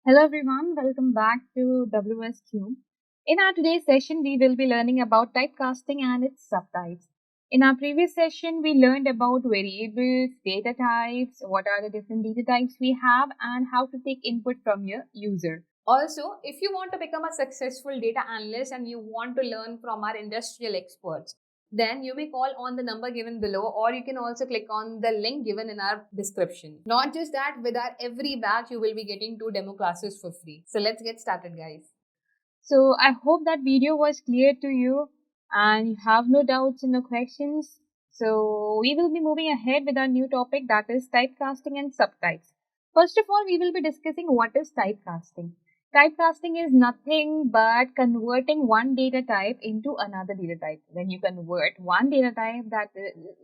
Hello everyone, welcome back to WsCube. In our today's session, we will be learning about typecasting and its subtypes. In our previous session, we learned about variables, data types, what are the different data types we have, and how to take input from your user. Also, if you want to become a successful data analyst and you want to learn from our industrial experts, then you may call on the number given below, or you can also click on the link given in our description. Not just that, with our every batch, you will be getting 2 demo classes for free. So let's get started, guys. So I hope that video was clear to you and you have no doubts and no questions. So we will be moving ahead with our new topic, that is typecasting and subtypes. First of all, we will be discussing what is typecasting. Typecasting is nothing but converting one data type into another data type. When you convert one data type, that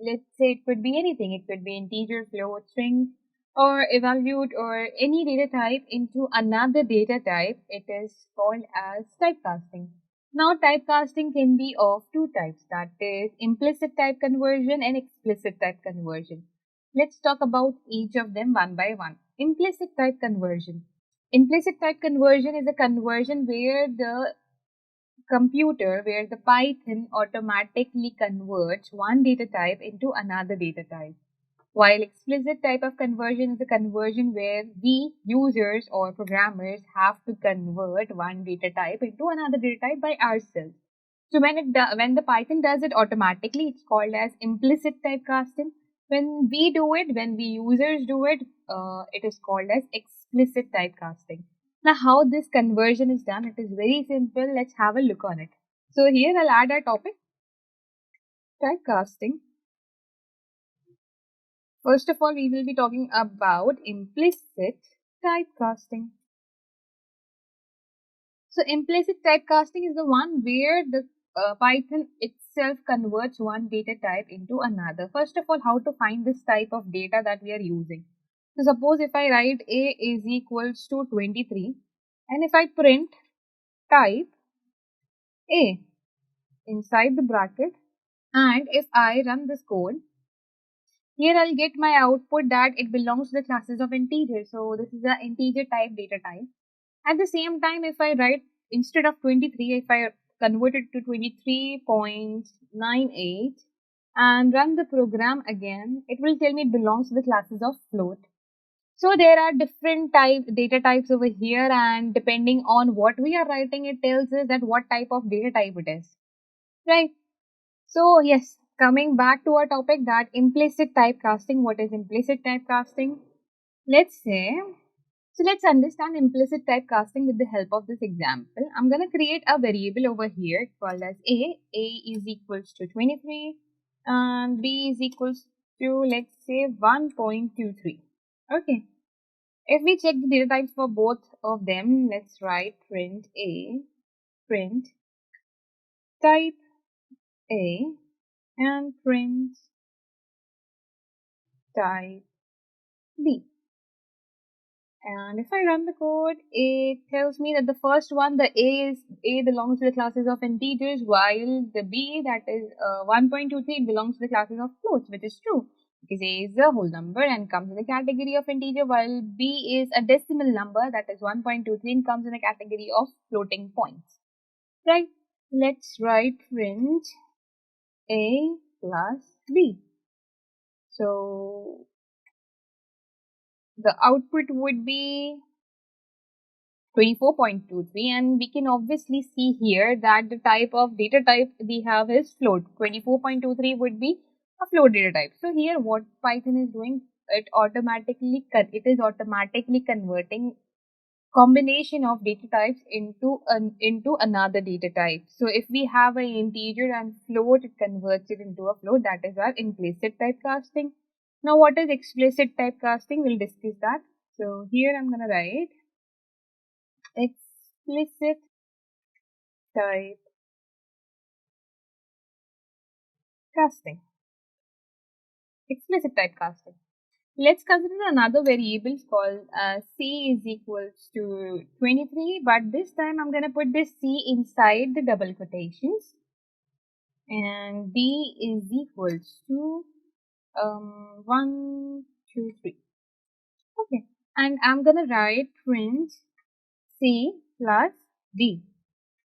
let's say it could be anything, it could be integer, float, string, or evaluate or any data type into another data type, it is called as typecasting. Now, typecasting can be of two types, that is implicit type conversion and explicit type conversion. Let's talk about each of them one by one. Implicit type conversion. Implicit type conversion is a conversion where the Python automatically converts one data type into another data type. While explicit type of conversion is a conversion where we users or programmers have to convert one data type into another data type by ourselves. So when the Python does it automatically, it's called as implicit typecasting. When we users do it, it is called as explicit typecasting. Now, how this conversion is done, it is very simple. Let's have a look on it. So here I'll add our topic, typecasting. First of all, we will be talking about implicit typecasting. So implicit typecasting is the one where the Python itself converts one data type into another. First of all, how to find this type of data that we are using. So suppose if I write A is equals to 23 and if I print type A inside the bracket and if I run this code, here I'll get my output that it belongs to the classes of integer. So this is an integer type data type. At the same time, if I write instead of 23, if I convert it to 23.98 and run the program again, it will tell me it belongs to the classes of float. So there are different data types over here, and depending on what we are writing, it tells us that what type of data type it is. Right? So yes, coming back to our topic, that implicit typecasting. What is implicit typecasting? Let's say, so let's understand implicit typecasting with the help of this example. I'm going to create a variable over here called as A. A is equals to 23 and B is equals to, let's say, 1.23. Okay. If we check the data types for both of them, let's write print A, print type A, and print type B. And if I run the code, it tells me that the first one, the A belongs to the classes of integers, while the B, that is 1.23, belongs to the classes of floats, which is true because A is a whole number and comes in the category of integer, while B is a decimal number, that is 1.23, and comes in the category of floating points. Right? Let's write print A plus B. So the output would be 24.23, and we can obviously see here that the type of data type we have is float. 24.23 would be a float data type. So here what Python is doing, it is automatically converting combination of data types into another data type. So if we have an integer and float, it converts it into a float. That is our implicit typecasting. Now what is explicit typecasting? We'll discuss that. So here I'm gonna write explicit typecasting. Explicit typecasting. Let's consider another variable called C is equals to 23, but this time I'm going to put this C inside the double quotations and B is equals to 1, 2, 3. Okay, and I'm going to write print C plus D.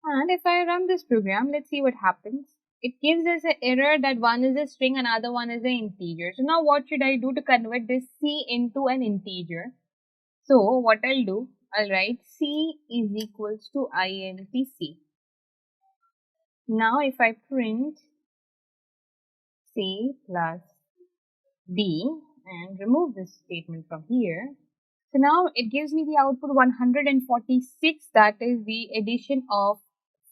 And if I run this program, let's see what happens. It gives us an error that one is a string, another one is an integer. So now what should I do to convert this C into an integer? So what I'll do, I'll write C is equals to int C. Now if I print C plus D and remove this statement from here, so now it gives me the output 146, that is the addition of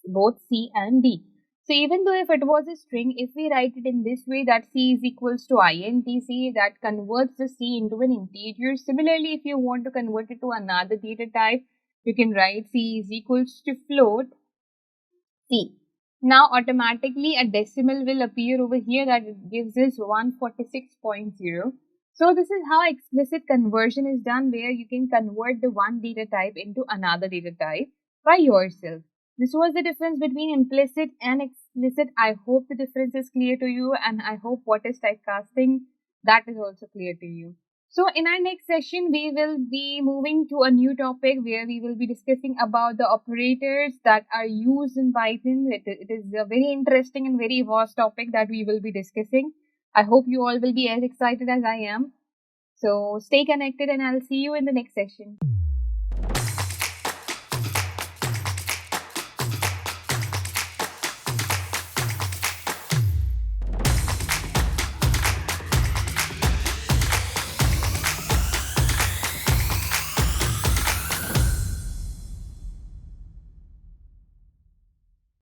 both C and D. So even though if it was a string, if we write it in this way, that C is equals to int C, that converts the C into an integer. Similarly, if you want to convert it to another data type, you can write C is equals to float C. Now automatically a decimal will appear over here that it gives us 146.0. So this is how explicit conversion is done, where you can convert the one data type into another data type by yourself. This was the difference between implicit and explicit. I hope the difference is clear to you, and I hope what is typecasting, that is also clear to you. So in our next session, we will be moving to a new topic where we will be discussing about the operators that are used in Python. It is a very interesting and very vast topic that we will be discussing. I hope you all will be as excited as I am. So stay connected and I'll see you in the next session.